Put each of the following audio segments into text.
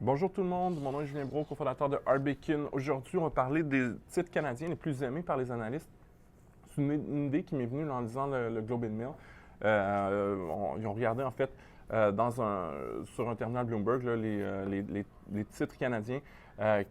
Bonjour tout le monde, mon nom est Julien Brault, cofondateur de Arbekin. Aujourd'hui, on va parler des titres canadiens les plus aimés par les analystes. C'est une idée qui m'est venue en lisant le Globe and Mail. Ils ont regardé en fait sur un terminal Bloomberg les titres canadiens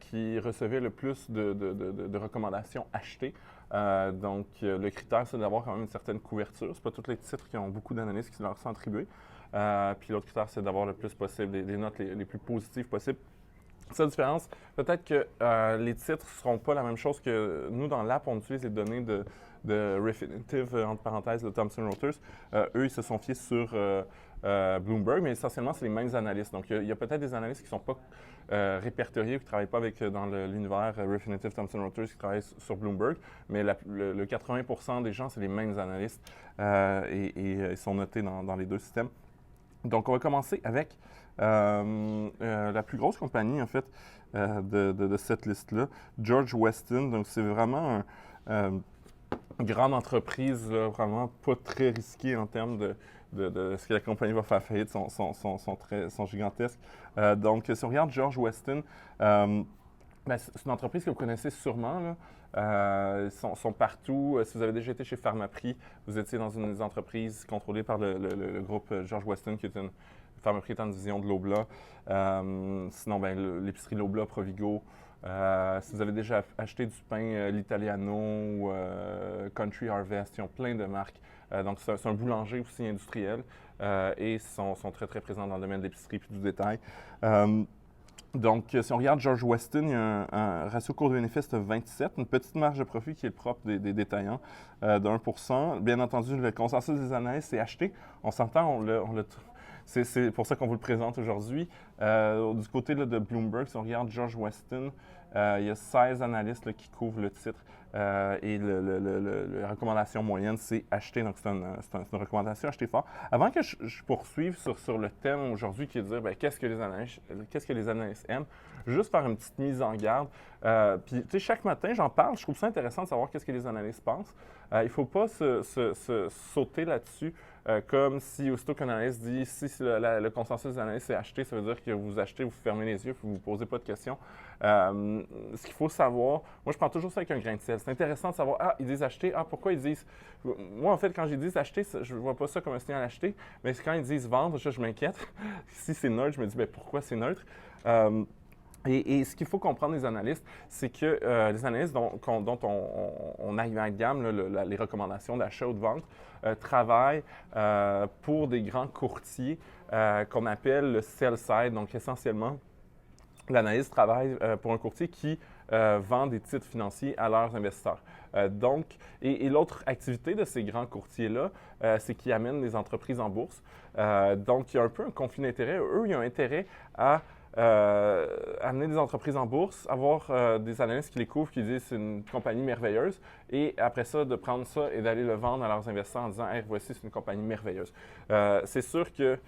qui recevaient le plus de recommandations achetées. Le critère, c'est d'avoir quand même une certaine couverture. Ce pas tous les titres qui ont beaucoup d'analystes qui leur sont attribués. Puis l'autre critère, c'est d'avoir le plus possible des notes les plus positives possibles. Cette différence, peut-être que les titres ne seront pas la même chose que nous dans l'app, on utilise les données de Refinitiv, entre parenthèses, de Thomson Reuters. Eux, ils se sont fiés sur Bloomberg, mais essentiellement, c'est les mêmes analystes. Donc, il y a peut-être des analystes qui ne sont pas répertoriés ou qui ne travaillent pas dans l'univers Refinitiv, Thomson Reuters, qui travaillent sur Bloomberg, mais le 80% des gens, c'est les mêmes analystes et ils sont notés dans les deux systèmes. Donc, on va commencer avec la plus grosse compagnie, en fait, de cette liste-là, George Weston. Donc, c'est vraiment une grande entreprise, là, vraiment pas très risquée en termes de ce que la compagnie va faire faillite, sont gigantesques. Si on regarde George Weston, c'est une entreprise que vous connaissez sûrement, là. Ils sont partout. Si vous avez déjà été chez Pharmaprix, vous étiez dans une des entreprises contrôlées par le groupe George Weston, qui est une Pharmaprix est en division de Loblaw. Sinon, l'épicerie Loblaw, Provigo. Si vous avez déjà acheté du pain L'Italiano ou Country Harvest, ils ont plein de marques. C'est un boulanger aussi industriel et ils sont très, très présents dans le domaine de l'épicerie et du détail. Si on regarde George Weston, il y a un ratio cours-bénéfice de 27, une petite marge de profit qui est le propre des détaillants de 1 %. Bien entendu, le consensus des analystes, c'est acheté. On s'entend, c'est pour ça qu'on vous le présente aujourd'hui. Du côté là, de Bloomberg, si on regarde George Weston, il y a 16 analystes là, qui couvrent le titre et la recommandation moyenne, c'est acheter. Donc, c'est une recommandation acheter fort. Avant que je poursuive sur le thème aujourd'hui qui est de dire qu'est-ce que les analystes aiment, juste faire une petite mise en garde. Puis, tu sais, chaque matin, j'en parle. Je trouve ça intéressant de savoir qu'est-ce que les analystes pensent. Il ne faut pas se sauter là-dessus. Comme si aussitôt qu'un analyste dit si le consensus des analystes est acheté, ça veut dire que vous achetez, vous fermez les yeux, puis vous ne posez pas de questions. Ce qu'il faut savoir, moi je prends toujours ça avec un grain de sel. C'est intéressant de savoir, ils disent acheter, pourquoi ils disent. Moi en fait, quand ils disent acheter, je ne vois pas ça comme un signal acheter, mais quand ils disent vendre, je m'inquiète. Si c'est neutre, je me dis, pourquoi c'est neutre? Et ce qu'il faut comprendre des analystes, c'est que les analystes dont on amalgame les recommandations d'achat ou de vente travaillent pour des grands courtiers qu'on appelle le sell side. Donc, essentiellement, l'analyste travaille pour un courtier qui vend des titres financiers à leurs investisseurs. Et l'autre activité de ces grands courtiers-là, c'est qu'ils amènent les entreprises en bourse. Donc, il y a un peu un conflit d'intérêts. Eux, ils ont intérêt à amener des entreprises en bourse, avoir des analystes qui les couvrent, qui disent c'est une compagnie merveilleuse, et après ça, de prendre ça et d'aller le vendre à leurs investisseurs en disant hey, voici, c'est une compagnie merveilleuse. C'est sûr que,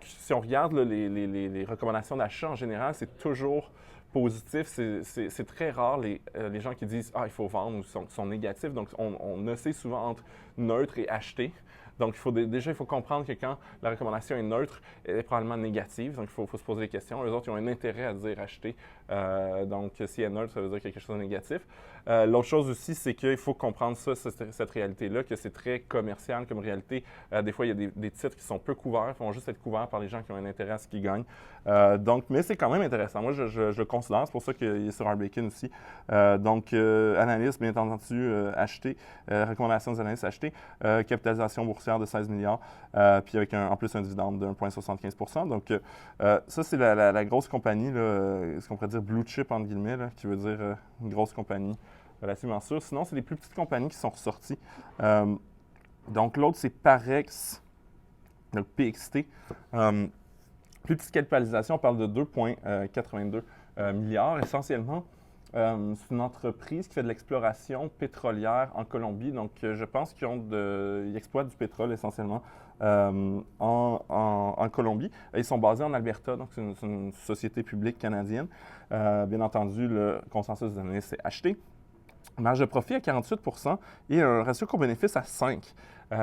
si on regarde là, les recommandations d'achat en général, c'est toujours positif. C'est très rare les gens qui disent il faut vendre ou sont négatifs. Donc, on oscille souvent entre neutre et acheter. Donc, déjà, il faut comprendre que quand la recommandation est neutre, elle est probablement négative. Donc, il faut se poser des questions. Les autres, ils ont un intérêt à dire acheter. Si elle est neutre, ça veut dire quelque chose de négatif. L'autre chose aussi, c'est qu'il faut comprendre cette réalité-là, que c'est très commercial comme réalité. Des fois, il y a des titres qui sont peu couverts, qui vont juste être couverts par les gens qui ont un intérêt à ce qu'ils gagnent. Mais c'est quand même intéressant. Moi, je le considère. C'est pour ça qu'il est sur Arbekin aussi. Analyste, bien entendu, acheter. Recommandation des analystes, acheter. Capitalisation boursière de 16 milliards, puis avec en plus un dividende de 1,75 %. Donc, ça, c'est la grosse compagnie, là, ce qu'on pourrait dire blue chip, entre guillemets, là, qui veut dire une grosse compagnie relativement sûre. Sinon, c'est les plus petites compagnies qui sont ressorties. L'autre, c'est Parex, donc PXT. Plus petite capitalisation, on parle de 2,82 milliards. Essentiellement, c'est une entreprise qui fait de l'exploration pétrolière en Colombie. Donc, je pense qu'ils exploitent du pétrole essentiellement en Colombie. Ils sont basés en Alberta, donc c'est une société publique canadienne. Bien entendu, le consensus des analystes, c'est acheté. marge de profit à 48 et un ratio coût-bénéfice à 5.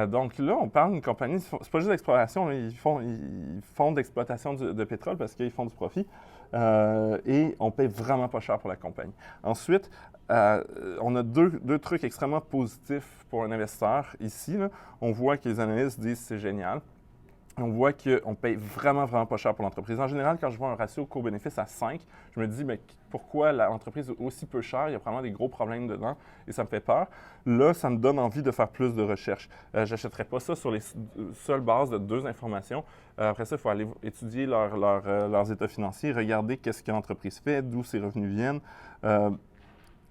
Donc là, on parle d'une compagnie, c'est pas juste d'exploration, ils font d'exploitation de pétrole parce qu'ils font du profit et on paye vraiment pas cher pour la compagnie. Ensuite, on a deux trucs extrêmement positifs pour un investisseur ici. Là. On voit que les analystes disent que c'est génial. On voit qu'on paye vraiment, vraiment pas cher pour l'entreprise. En général, quand je vois un ratio coût-bénéfice à 5, je me dis, mais pourquoi l'entreprise est aussi peu chère? Il y a probablement des gros problèmes dedans et ça me fait peur. Là, ça me donne envie de faire plus de recherches. Je n'achèterai pas ça sur les seules bases de 2 informations. Après ça, il faut aller étudier leurs états financiers, regarder qu'est-ce que l'entreprise fait, d'où ses revenus viennent.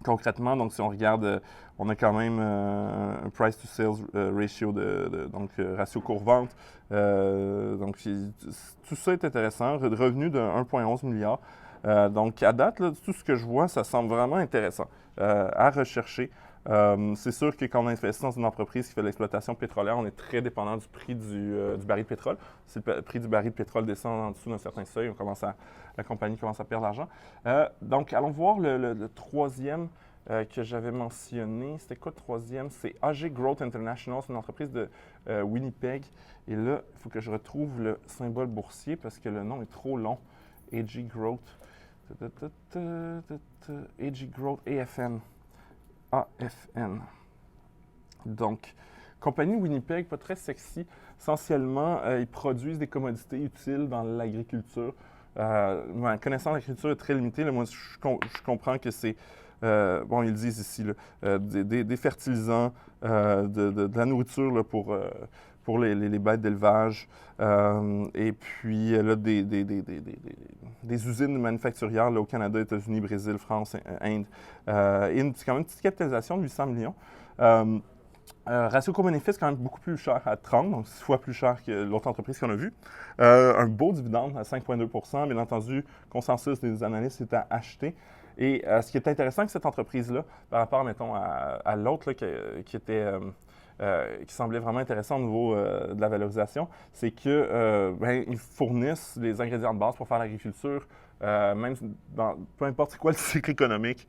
Concrètement, donc si on regarde, on a quand même un price to sales ratio, donc ratio cours-vente. Donc tout ça est intéressant. Revenu de 1,11 milliard. Donc à date, là, tout ce que je vois, ça semble vraiment intéressant à rechercher. C'est sûr que quand on investit dans une entreprise qui fait de l'exploitation pétrolière, on est très dépendant du prix du baril de pétrole. Si le prix du baril de pétrole descend en dessous d'un certain seuil, la compagnie commence à perdre l'argent. Donc, allons voir le troisième que j'avais mentionné. C'était quoi le troisième? C'est AG Growth International. C'est une entreprise de Winnipeg. Et là, il faut que je retrouve le symbole boursier parce que le nom est trop long. AG Growth. AG Growth AFN. AFN. Donc, compagnie Winnipeg, pas très sexy. Essentiellement, ils produisent des commodités utiles dans l'agriculture. Ma connaissance de l'agriculture est très limitée. Là, moi, je comprends que c'est, bon, ils le disent ici, là, des fertilisants, de la nourriture là, pour les bêtes d'élevage, et puis là, des usines manufacturières là, au Canada, États-Unis, Brésil, France, Inde. Et c'est quand même une petite capitalisation de 800 millions. Ratio coût-bénéfice quand même beaucoup plus cher à 30, donc 6 fois plus cher que l'autre entreprise qu'on a vue. Un beau dividende à 5,2 bien entendu, consensus des analystes est à acheter. Et ce qui est intéressant avec cette entreprise-là, par rapport, mettons, à l'autre qui semblait vraiment intéressant au niveau de la valorisation, c'est qu'ils fournissent les ingrédients de base pour faire l'agriculture, même peu importe c'est quoi le cycle économique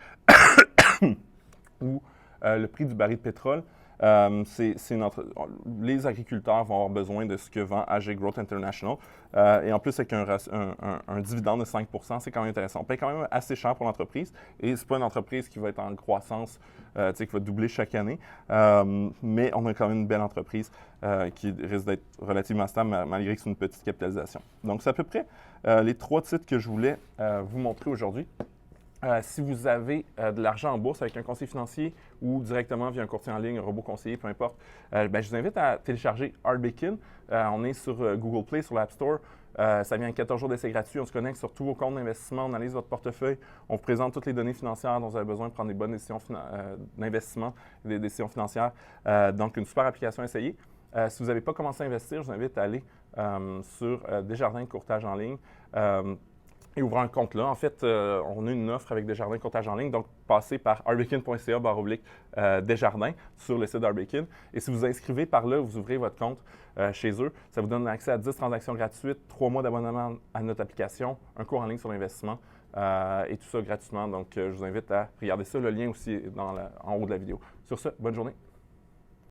ou le prix du baril de pétrole. Les agriculteurs vont avoir besoin de ce que vend AG Growth International. Et en plus, avec un dividende de 5 c'est quand même intéressant. On paye quand même assez cher pour l'entreprise. Et ce n'est pas une entreprise qui va être en croissance, qui va doubler chaque année. Mais on a quand même une belle entreprise qui risque d'être relativement stable malgré que c'est une petite capitalisation. Donc, c'est à peu près les 3 titres que je voulais vous montrer aujourd'hui. Si vous avez de l'argent en bourse avec un conseiller financier ou directement via un courtier en ligne, un robot conseiller, peu importe, je vous invite à télécharger Arbekin. On est sur Google Play, sur l'App Store. Ça vient 14 jours d'essai gratuit. On se connecte sur tous vos comptes d'investissement, on analyse votre portefeuille, on vous présente toutes les données financières dont vous avez besoin de prendre des bonnes décisions d'investissement, des décisions financières. Donc, une super application à essayer. Si vous n'avez pas commencé à investir, je vous invite à aller sur Desjardins Courtage en ligne. Et ouvrir un compte là. En fait, on a une offre avec Desjardins Courtage en ligne, donc passez par arbekin.ca/Desjardins sur le site d'Arbekin. Et si vous inscrivez par là, vous ouvrez votre compte chez eux, ça vous donne accès à 10 transactions gratuites, 3 mois d'abonnement à notre application, un cours en ligne sur l'investissement et tout ça gratuitement. Donc, je vous invite à regarder ça. Le lien aussi est en haut de la vidéo. Sur ce, bonne journée.